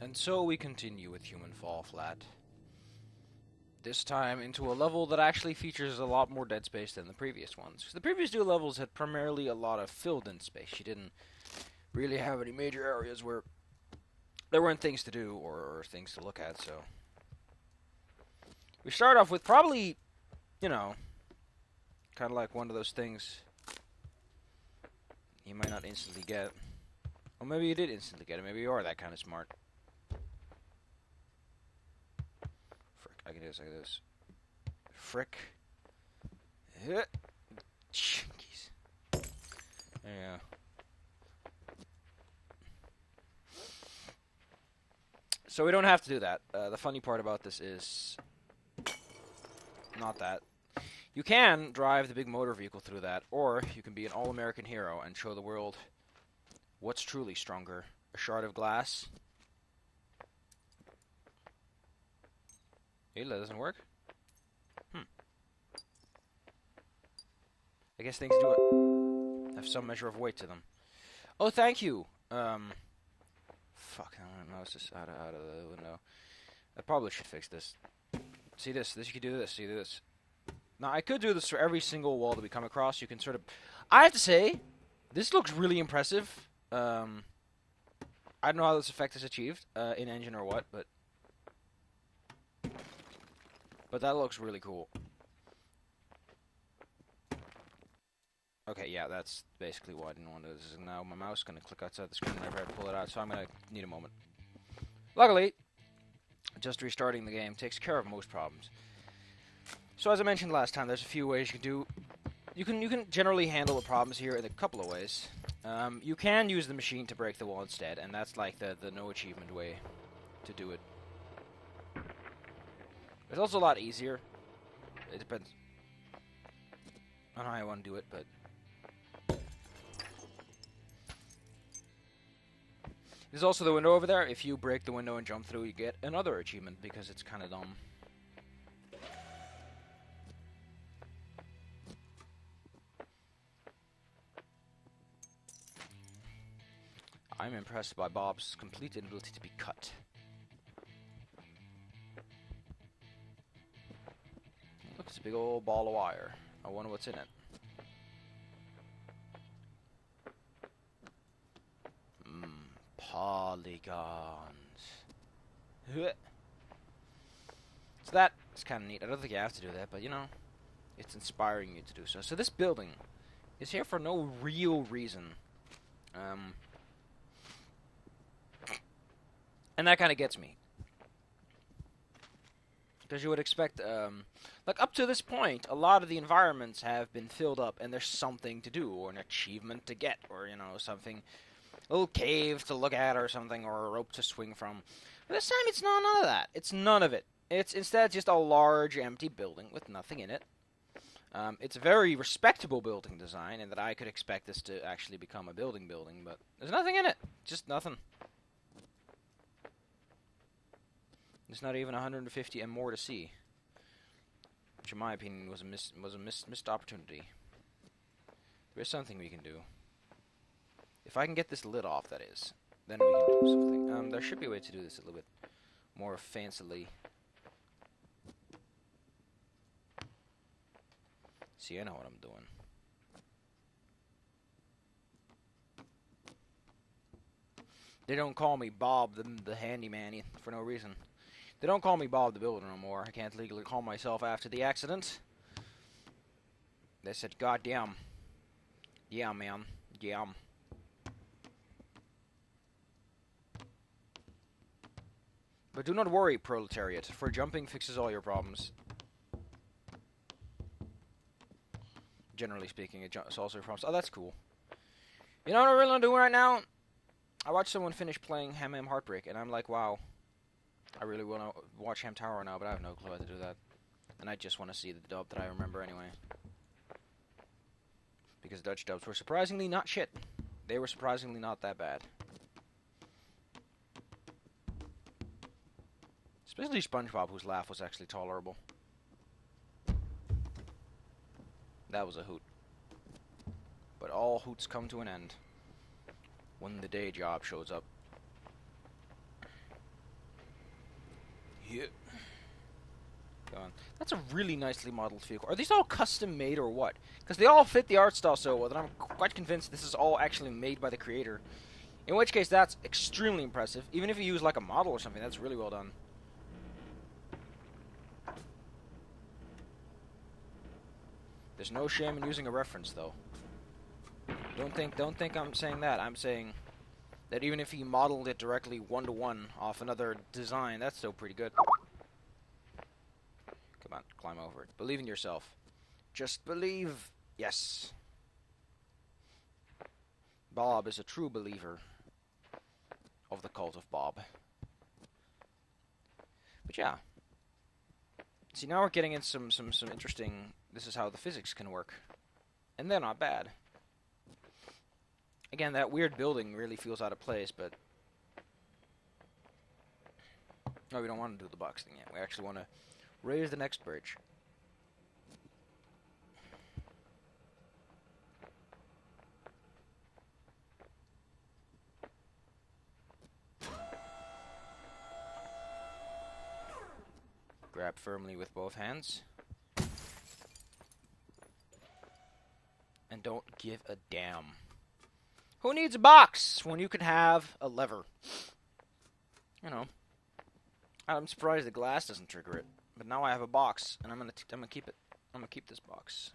And so we continue with Human Fall Flat. This time into a level that actually features a lot more dead space than the previous ones. The previous two levels had primarily a lot of filled-in space. You didn't really have any major areas where there weren't things to do or things to look at, so... We start off with probably, you know, kind of like one of those things you might not instantly get. Or maybe you did instantly get it. Maybe you are that kind of smart. Frick, I can do this like this. Frick. Jeez. There you go. So we don't have to do that. The funny part about this is not that. You can drive the big motor vehicle through that, or you can be an all-American hero and show the world what's truly stronger. A shard of glass. Hey, that doesn't work? I guess things do have some measure of weight to them. Oh, thank you! Fuck, my mouse is out of the window. I probably should fix this. See this? You could do this. See this? Now, I could do this for every single wall that we come across. You can sort of... I have to say, this looks really impressive. I don't know how this effect is achieved, in engine or what, but... But that looks really cool. Okay, yeah, that's basically why I didn't want to do this. Now my mouse is going to click outside the screen whenever I pull it out, so I'm going to need a moment. Luckily, just restarting the game takes care of most problems. So as I mentioned last time, there's a few ways you can do... You can generally handle the problems here in a couple of ways. You can use the machine to break the wall instead, and that's like the no achievement way to do it. It's also a lot easier. It depends on how I want to do it, but... There's also the window over there. If you break the window and jump through, you get another achievement because it's kind of dumb. I'm impressed by Bob's complete inability to be cut. Look, it's a big old ball of wire. I wonder what's in it. Polygons. So that's kind of neat. I don't think you have to do that, but you know, it's inspiring you to do so. So this building is here for no real reason. And that kind of gets me. Because you would expect, like up to this point, a lot of the environments have been filled up and there's something to do, or an achievement to get, or, you know, something, a little cave to look at or something, or a rope to swing from. But this time it's none of that. It's none of it. It's instead just a large empty building with nothing in it. It's a very respectable building design, and that I could expect this to actually become a building, but there's nothing in it. Just nothing. There's not even 150 and more to see, which in my opinion was a missed opportunity. There's something we can do. If I can get this lid off, that is, then we can do something. There should be a way to do this a little bit more fancily. See, I know what I'm doing. They don't call me Bob the handyman for no reason. They don't call me Bob the Builder no more. I can't legally call myself after the accident. They said, God damn. Yeah, man. Yeah. But do not worry, proletariat, for jumping fixes all your problems. Generally speaking, it solves your problems. Oh, that's cool. You know what I really want to do right now? I watched someone finish playing Ham Heartbreak, and I'm like, wow. I really want to watch Ham Tower now, but I have no clue how to do that. And I just want to see the dub that I remember anyway. Because Dutch dubs were surprisingly not shit. They were surprisingly not that bad. Especially SpongeBob, whose laugh was actually tolerable. That was a hoot. But all hoots come to an end when the day job shows up. Yeah. Go on. That's a really nicely modeled vehicle. Are these all custom made or what? Because they all fit the art style so well that I'm quite convinced this is all actually made by the creator. In which case, that's extremely impressive. Even if you use like a model or something, that's really well done. There's no shame in using a reference, though. Don't think I'm saying that. I'm saying that even if he modeled it directly one-to-one off another design, that's still pretty good. Come on, climb over it. Believe in yourself. Just believe. Yes. Bob is a true believer of the cult of Bob. But yeah. See, now we're getting in some interesting... This is how the physics can work. And they're not bad. Again, that weird building really feels out of place, but... No, we don't want to do the box thing yet. We actually want to raise the next bridge. Grab firmly with both hands. And don't give a damn. Who needs a box when you can have a lever? You know. I'm surprised the glass doesn't trigger it. But now I have a box, and I'm gonna keep it. I'm gonna keep this box.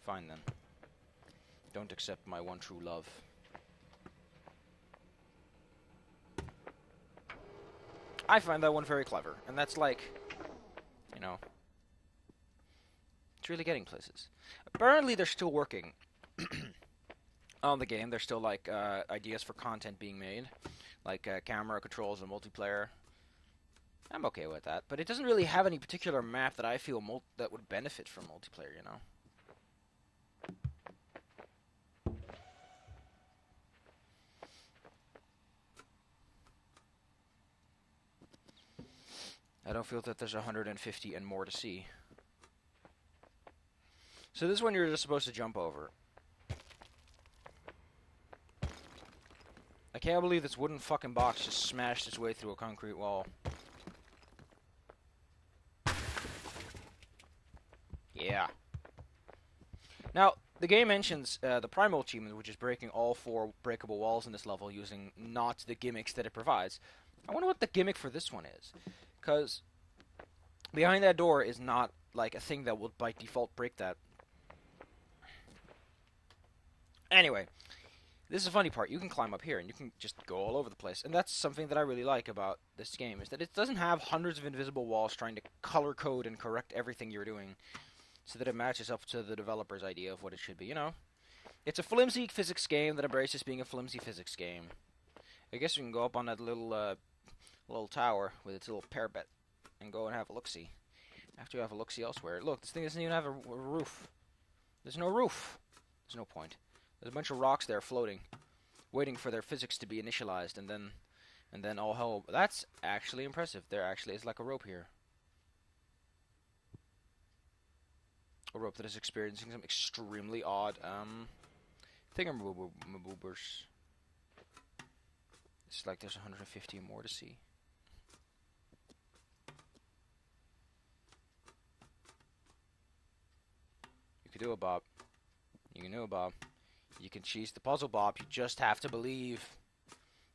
Fine then. Don't accept my one true love. I find that one very clever, and that's like, you know, it's really getting places. Apparently they're still working on the game. There's still like ideas for content being made, like camera controls and multiplayer. I'm okay with that, but it doesn't really have any particular map that I feel that would benefit from multiplayer, you know. I don't feel that there's 150 and more to see. So this one you're just supposed to jump over. I can't believe this wooden fucking box just smashed its way through a concrete wall. Yeah. Now, the game mentions the primal achievement, which is breaking all 4 breakable walls in this level using not the gimmicks that it provides. I wonder what the gimmick for this one is. Because behind that door is not like a thing that will by default break that. Anyway, this is the funny part. You can climb up here and you can just go all over the place. And that's something that I really like about this game, is that it doesn't have hundreds of invisible walls trying to color code and correct everything you're doing so that it matches up to the developer's idea of what it should be, you know? It's a flimsy physics game that embraces being a flimsy physics game. I guess we can go up on that little tower with its little parapet and go and have a look-see. After you have a look-see elsewhere. Look, this thing doesn't even have a roof. There's no roof. There's no point. There's a bunch of rocks there floating, waiting for their physics to be initialized, and then all hell. That's actually impressive. There actually is like a rope here. A rope that is experiencing some extremely odd thingamaboobers. It's like there's 150 more to see. You can do it, Bob. You can do it, Bob. You can cheese the puzzle, Bob. You just have to believe.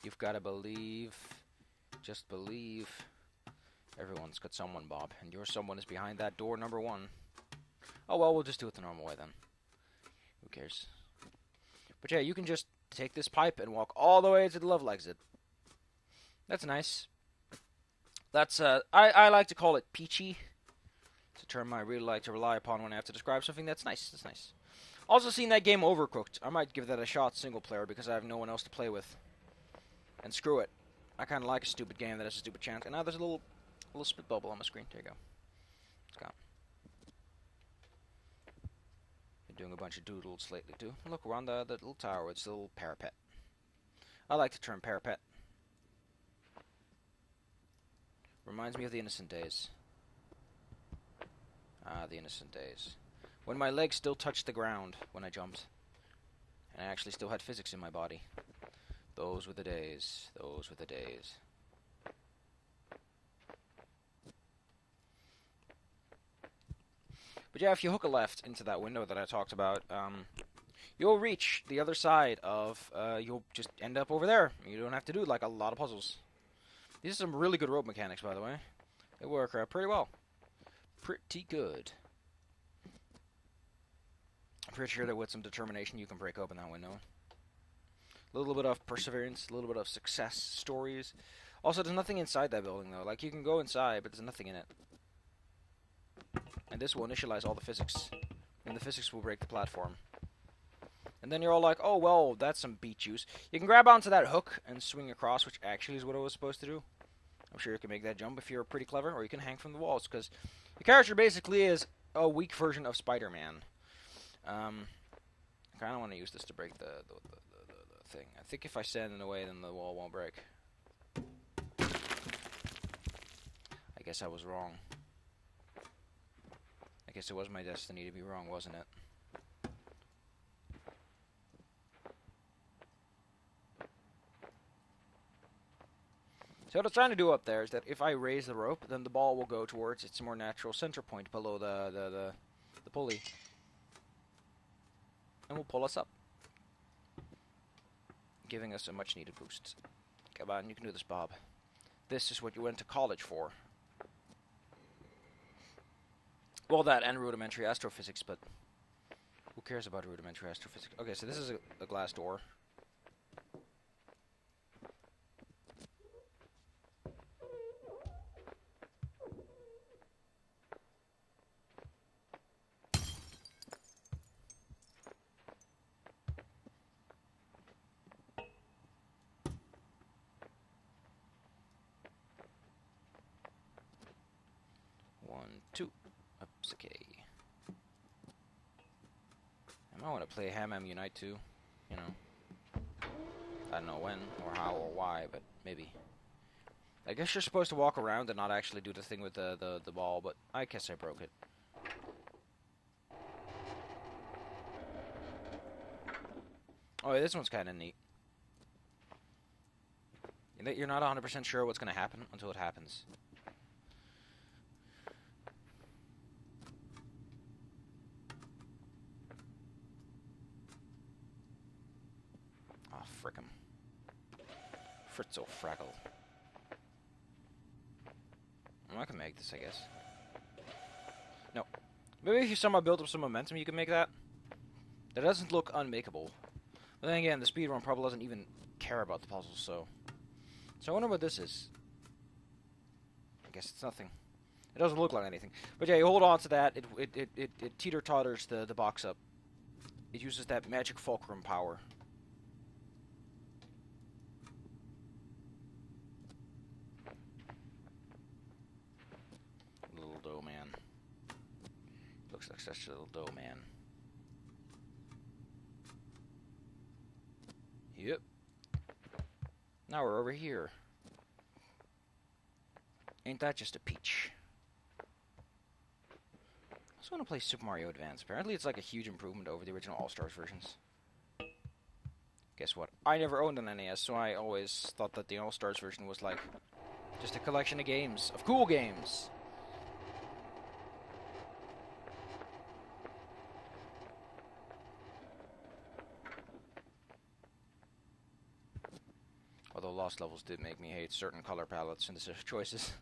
You've got to believe. Just believe. Everyone's got someone, Bob. And your someone is behind that door number 1. Oh, well, we'll just do it the normal way, then. Who cares? But yeah, you can just take this pipe and walk all the way to the level exit. That's nice. That's, I like to call it peachy. It's a term I really like to rely upon when I have to describe something that's nice. That's nice. Also seen that game Overcooked. I might give that a shot single player because I have no one else to play with. And screw it. I kind of like a stupid game that has a stupid chance. And now there's a little spit bubble on my screen. There you go. It's gone. Been doing a bunch of doodles lately too. Look, we're on the little tower with its little parapet. I like the term parapet. Reminds me of the innocent days. Ah, the innocent days. When my legs still touched the ground when I jumped. And I actually still had physics in my body. Those were the days. Those were the days. But yeah, if you hook a left into that window that I talked about, you'll reach the other side of, you'll just end up over there. You don't have to do, like, a lot of puzzles. These are some really good rope mechanics, by the way. They work pretty well. Pretty good. I'm pretty sure that with some determination you can break open that window. A little bit of perseverance, a little bit of success stories. Also, there's nothing inside that building, though. Like, you can go inside, but there's nothing in it. And this will initialize all the physics. And the physics will break the platform. And then you're all like, oh, well, that's some beet juice. You can grab onto that hook and swing across, which actually is what I was supposed to do. I'm sure you can make that jump if you're pretty clever, or you can hang from the walls, because the character basically is a weak version of Spider-Man. I kind of want to use this to break the thing. I think if I stand in the way, then the wall won't break. I guess I was wrong. I guess it was my destiny to be wrong, wasn't it? So what I'm trying to do up there is that if I raise the rope, then the ball will go towards its more natural center point below the pulley. And will pull us up. Giving us a much needed boost. Come on, you can do this, Bob. This is what you went to college for. Well, that and rudimentary astrophysics, but who cares about rudimentary astrophysics? Okay, so this is a glass door. Okay. I might want to play Ham Unite too, you know. I don't know when, or how, or why, but maybe. I guess you're supposed to walk around and not actually do the thing with the ball, but I guess I broke it. Oh, yeah, this one's kind of neat. You're not 100% sure what's going to happen until it happens. Frick 'em. Fritzo Fraggle. Well, I can make this, I guess. No. Maybe if you somehow build up some momentum, you can make that. That doesn't look unmakeable. But then again, the speedrun probably doesn't even care about the puzzles, so... So I wonder what this is. I guess it's nothing. It doesn't look like anything. But yeah, you hold on to that, it teeter-totters the box up. It uses that magic fulcrum power. Dough man. Looks like such a little dough man. Yep. Now we're over here. Ain't that just a peach? I just want to play Super Mario Advance. Apparently it's like a huge improvement over the original All-Stars versions. Guess what? I never owned an NES, so I always thought that the All-Stars version was like just a collection of games, of cool games. Although Lost Levels did make me hate certain color palettes and decision choices.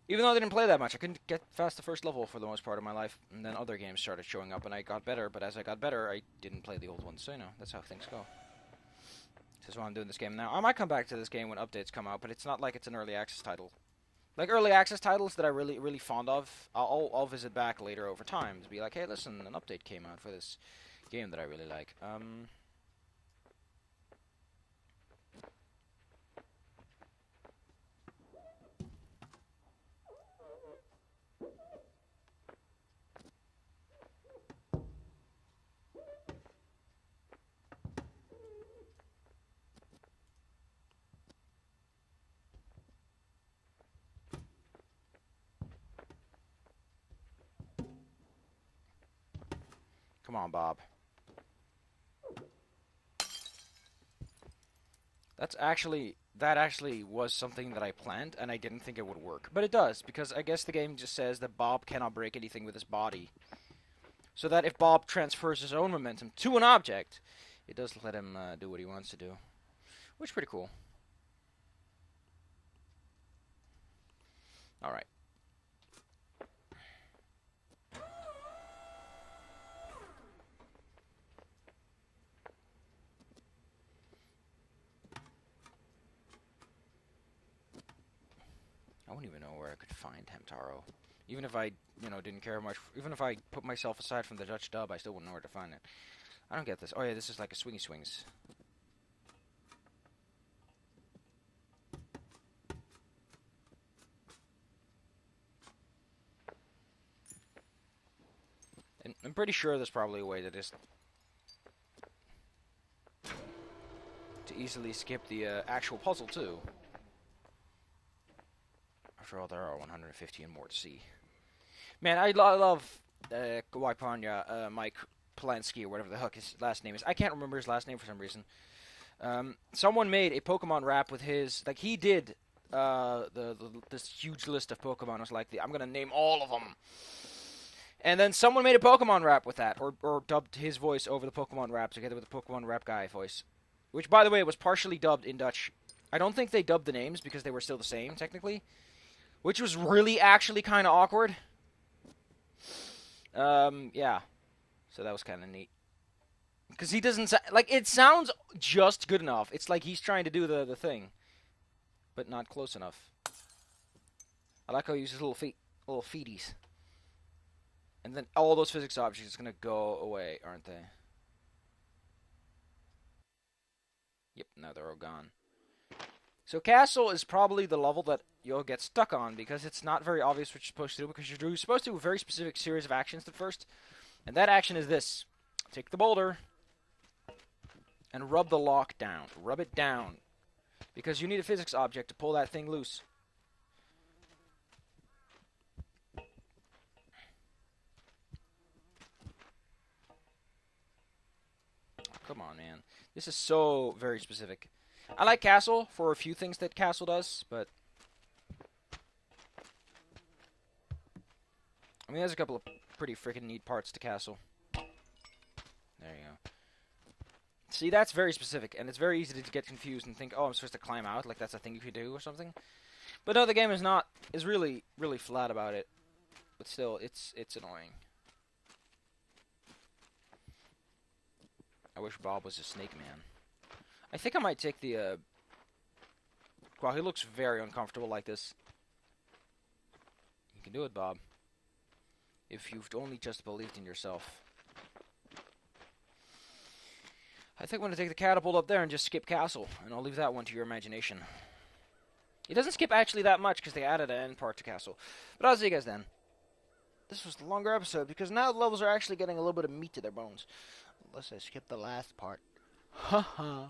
Even though I didn't play that much, I couldn't get past the first level for the most part of my life. And then other games started showing up and I got better, but as I got better, I didn't play the old ones. So, you know, that's how things go. This is why I'm doing this game now. I might come back to this game when updates come out, but it's not like it's an early access title. Like early access titles that I really fond of, I'll visit back later over time to be like, hey, listen, an update came out for this game that I really like. Come on, Bob. That actually was something that I planned, and I didn't think it would work. But it does, because I guess the game just says that Bob cannot break anything with his body. So that if Bob transfers his own momentum to an object, it does let him do what he wants to do. Which is pretty cool. Alright. I wouldn't even know where I could find Hamtaro. Even if I, didn't care much. Even if I put myself aside from the Dutch dub, I still wouldn't know where to find it. I don't get this. Oh yeah, this is like a swingy swings. And I'm pretty sure there's probably a way to just to easily skip the actual puzzle too. After all, there are 150 and more to see. Man, I love Waipanya, Mike Polanski, or whatever the heck his last name is. I can't remember his last name for some reason. Someone made a Pokemon rap with his, like he did this huge list of Pokemon. It was like, I'm gonna name all of them. And then someone made a Pokemon rap with that, or dubbed his voice over the Pokemon rap together with the Pokemon rap guy voice. Which, by the way, was partially dubbed in Dutch. I don't think they dubbed the names because they were still the same, technically. Which was really actually kind of awkward. Yeah. So that was kind of neat. Because he doesn't... Like, it sounds just good enough. It's like he's trying to do the thing. But not close enough. I like how he uses little feeties. And then all those physics objects are going to go away, aren't they? Yep, now they're all gone. So Castle is probably the level that you'll get stuck on, because it's not very obvious what you're supposed to do, because you're supposed to do a very specific series of actions at first. And that action is this. Take the boulder and rub the lock down. Rub it down. Because you need a physics object to pull that thing loose. Come on, man. This is so very specific. I like Castle for a few things that Castle does, but... I mean, there's a couple of pretty freaking neat parts to Castle. There you go. See, that's very specific, and it's very easy to get confused and think, oh, I'm supposed to climb out, like that's a thing you could do or something. But no, the game is not, is really, really flat about it. But still, it's annoying. I wish Bob was a snake man. I think I might take the, Wow, he looks very uncomfortable like this. You can do it, Bob. If you've only just believed in yourself. I think I'm going to take the catapult up there and just skip Castle. And I'll leave that one to your imagination. It doesn't skip actually that much because they added an end part to Castle. But I'll see you guys then. This was the longer episode because now the levels are actually getting a little bit of meat to their bones. Unless I skip the last part. Haha.